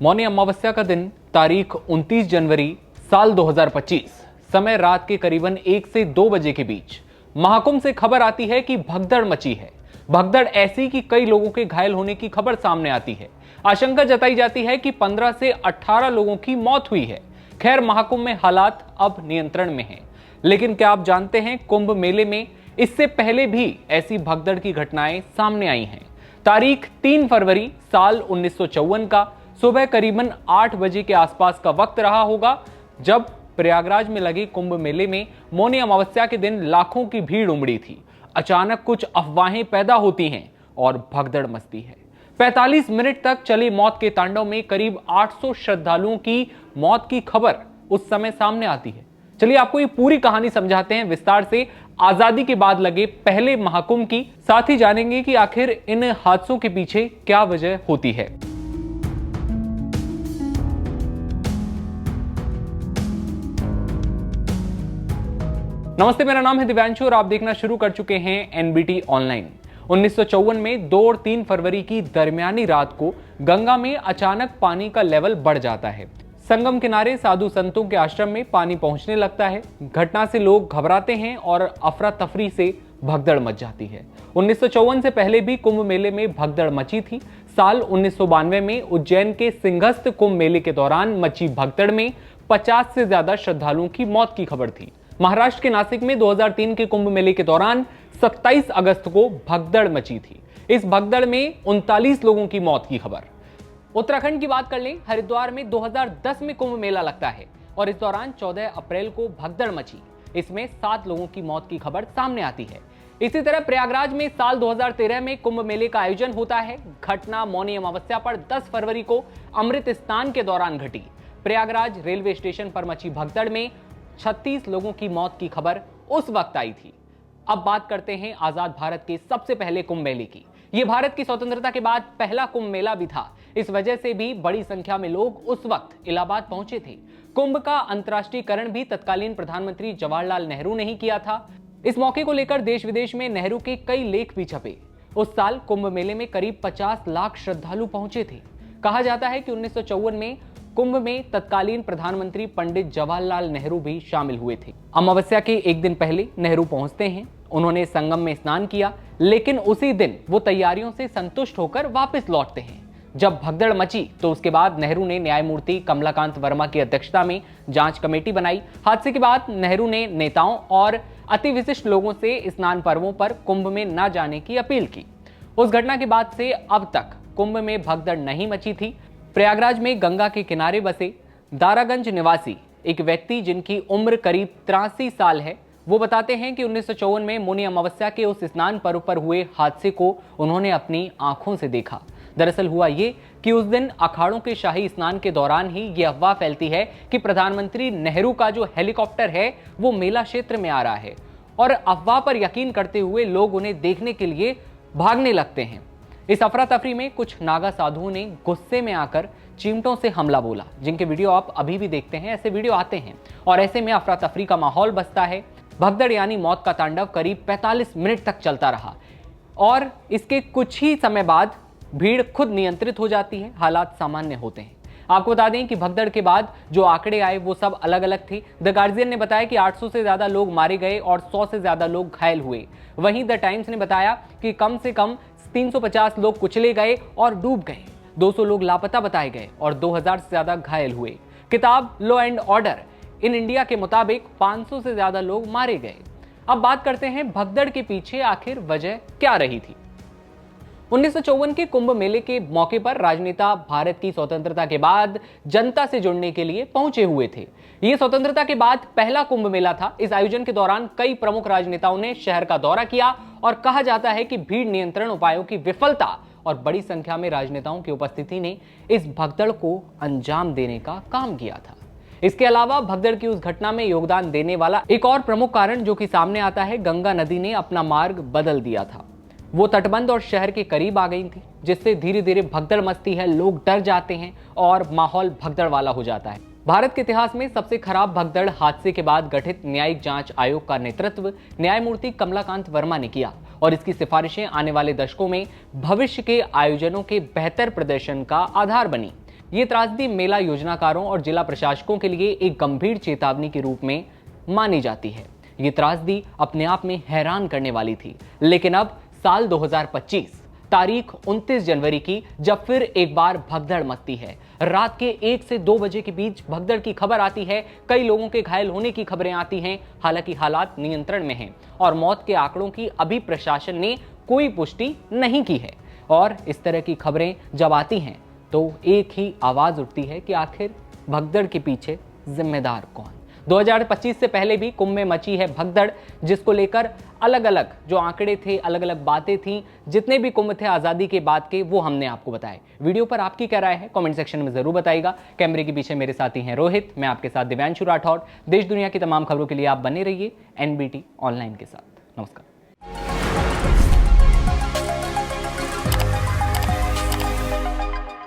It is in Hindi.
मौनी अमावस्या का दिन तारीख 29 जनवरी साल 2025, समय रात के करीबन 1 से 2 बजे के बीच महाकुंभ से खबर आती है कि भगदड़ मची है। भगदड़ ऐसी कि कई लोगों के घायल होने की खबर सामने आती है। आशंका जताई जाती है कि 15 से 18 लोगों की मौत हुई है। खैर, महाकुंभ में हालात अब नियंत्रण में हैं। लेकिन क्या आप जानते हैं, कुंभ मेले में इससे पहले भी ऐसी भगदड़ की घटनाएं सामने आई हैं। तारीख 3 फरवरी साल 1954 का सुबह करीबन 8 बजे के आसपास का वक्त रहा होगा, जब प्रयागराज में लगे कुंभ मेले में मौनी अमावस्या के दिन लाखों की भीड़ उमड़ी थी। अचानक कुछ अफवाहें पैदा होती हैं और भगदड़ मचती है। 45 मिनट तक चले मौत के तांडव में करीब 800 श्रद्धालुओं की मौत की खबर उस समय सामने आती है। चलिए आपको ये पूरी कहानी समझाते हैं विस्तार से, आजादी के बाद लगे पहले महाकुंभ की। साथ ही जानेंगे कि आखिर इन हादसों के पीछे क्या वजह होती है। नमस्ते, मेरा नाम है दिव्यांशु और आप देखना शुरू कर चुके हैं एनबीटी ऑनलाइन। 1954 में 2 और 3 फरवरी की दरमियानी रात को गंगा में अचानक पानी का लेवल बढ़ जाता है। संगम किनारे साधु संतों के आश्रम में पानी पहुंचने लगता है। घटना से लोग घबराते हैं और अफरा तफरी से भगदड़ मच जाती है। 1954 से पहले भी कुंभ मेले में भगदड़ मची थी। साल 1992 में उज्जैन के सिंहस्थ कुंभ मेले के दौरान मची भगदड़ में 50 से ज्यादा श्रद्धालुओं की मौत की खबर थी। महाराष्ट्र के नासिक में 2003 के कुंभ मेले के दौरान 27 अगस्त को भगदड़ मची थी। इस भगदड़ में 39 लोगों की मौत की खबर। उत्तराखंड की बात कर लें, हरिद्वार में 2010 में कुंभ मेला लगता है और इस दौरान 14 अप्रैल को भगदड़ मची। इसमें 7 लोगों की मौत की खबर सामने आती है। इसी तरह प्रयागराज में साल 2013 में कुंभ मेले का आयोजन होता है। घटना मौनी अमावस्या पर 10 फरवरी को अमृत स्नान के दौरान घटी। प्रयागराज रेलवे स्टेशन पर मची भगदड़ में 36 लोगों की मौत की खबर उस वक्त आई थी। अब बात करते हैं आजाद भारत के सबसे पहले कुंभ मेले की। यह भारत की स्वतंत्रता के बाद पहला कुंभ मेला भी था। इस वजह से भी बड़ी संख्या में लोग उस वक्त इलाहाबाद पहुंचे थे। कुंभ का अंतर्राष्ट्रीयकरण भी तत्कालीन प्रधानमंत्री जवाहरलाल नेहरू ने ही किया था। इस मौके को लेकर देश विदेश में नेहरू के कई लेख भी छपे। उस साल कुंभ मेले में करीब 50 लाख श्रद्धालु पहुंचे थे। कहा जाता है कि 1954 में कुंभ में तत्कालीन प्रधानमंत्री पंडित जवाहरलाल नेहरू भी शामिल हुए थे। अमावस्या के एक दिन पहले नेहरू पहुंचते हैं। उन्होंने संगम में स्नान किया, लेकिन उसी दिन वो तैयारियों से संतुष्ट होकर वापस लौटते हैं। जब भगदड़ मची तो उसके बाद नेहरू ने न्यायमूर्ति कमलाकांत वर्मा की अध्यक्षता में जांच कमेटी बनाई। हादसे के बाद नेहरू ने नेताओं और अति विशिष्ट लोगों से स्नान पर्वों पर कुंभ में न जाने की अपील की। उस घटना के बाद से अब तक कुंभ में भगदड़ नहीं मची थी। प्रयागराज में गंगा के किनारे बसे दारागंज निवासी एक व्यक्ति, जिनकी उम्र करीब 83 साल है, वो बताते हैं कि 1954 में मौनी अमावस्या के उस स्नान पर्व पर हुए हादसे को उन्होंने अपनी आंखों से देखा। दरअसल हुआ ये कि उस दिन अखाड़ों के शाही स्नान के दौरान ही ये अफवाह फैलती है कि प्रधानमंत्री नेहरू का जो हेलीकॉप्टर है वो मेला क्षेत्र में आ रहा है, और अफवाह पर यकीन करते हुए लोग उन्हें देखने के लिए भागने लगते हैं। इस अफरा तफरी में कुछ नागा साधुओं ने गुस्से में आकर चिमटों से हमला बोला, जिनके वीडियो आप अभी भी देखते हैं। ऐसे वीडियो आते हैं और ऐसे में अफरा तफरी का माहौल बसता है। भगदड़ यानी मौत का तांडव करीब 45 मिनट तक चलता रहा और इसके कुछ ही समय बाद भीड़ खुद नियंत्रित हो जाती है। हालात सामान्य होते हैं। आपको बता दें कि भगदड़ के बाद जो आंकड़े आए वो सब अलग अलग थे। द गार्जियन ने बताया कि 800 से ज्यादा लोग मारे गए और 100 से ज्यादा लोग घायल हुए। वहीं द टाइम्स ने बताया कि कम से कम 350 लोग कुचले गए और डूब गए, 200 लोग लापता बताए गए और 2000 से ज्यादा घायल हुए। किताब law and order in India के मुताबिक 500 से ज्यादा लोग मारे गए। अब बात करते हैं भगदड़ के पीछे आखिर वजह क्या रही थी। 1954 के कुंभ मेले के मौके पर राजनेता भारत की स्वतंत्रता के बाद जनता से जुड़ने के लिए पहुंचे हुए थे। यह स्वतंत्रता के बाद पहला कुंभ मेला था। इस आयोजन के दौरान कई प्रमुख राजनेताओं ने शहर का दौरा किया और कहा जाता है कि भीड़ नियंत्रण उपायों की विफलता और बड़ी संख्या में राजनेताओं की उपस्थिति ने इस भगदड़ को अंजाम देने का काम किया था। इसके अलावा भगदड़ की उस घटना में योगदान देने वाला एक और प्रमुख कारण जो कि सामने आता है, गंगा नदी ने अपना मार्ग बदल दिया था। वो तटबंध और शहर के करीब आ गई थी, जिससे धीरे धीरे भगदड़ मचती है। लोग डर जाते हैं और माहौल भगदड़ वाला हो जाता है। भारत के इतिहास में सबसे खराब भगदड़ हादसे के बाद गठित न्यायिक जांच आयोग का नेतृत्व न्यायमूर्ति कमलाकांत वर्मा ने किया और इसकी सिफारिशें आने वाले दशकों में भविष्य के आयोजनों के बेहतर प्रदर्शन का आधार बनी। ये त्रासदी मेला योजनाकारों और जिला प्रशासकों के लिए एक गंभीर चेतावनी के रूप में मानी जाती है। ये त्रासदी अपने आप में हैरान करने वाली थी, लेकिन अब साल 2025 तारीख 29 जनवरी की जब फिर एक बार भगदड़ मचती है। रात के 1 से 2 बजे के बीच भगदड़ की खबर आती है, कई लोगों के घायल होने की खबरें आती हैं। हालांकि हालात नियंत्रण में हैं और मौत के आंकड़ों की अभी प्रशासन ने कोई पुष्टि नहीं की है। और इस तरह की खबरें जब आती हैं तो एक ही आवाज उठती है कि आखिर भगदड़ के पीछे जिम्मेदार कौन। 2025 से पहले भी कुंभ में मची है भगदड़, जिसको लेकर अलग अलग जो आंकड़े थे, अलग अलग बातें थीं, जितने भी कुंभ थे आजादी के बाद के, वो हमने आपको बताए। वीडियो पर आपकी क्या राय है कमेंट सेक्शन में जरूर बताइएगा। कैमरे के पीछे मेरे साथी हैं रोहित, मैं आपके साथ दिव्यांशु राठौड़। देश दुनिया की तमाम खबरों के लिए आप बने रहिए एनबीटी ऑनलाइन के साथ। नमस्कार।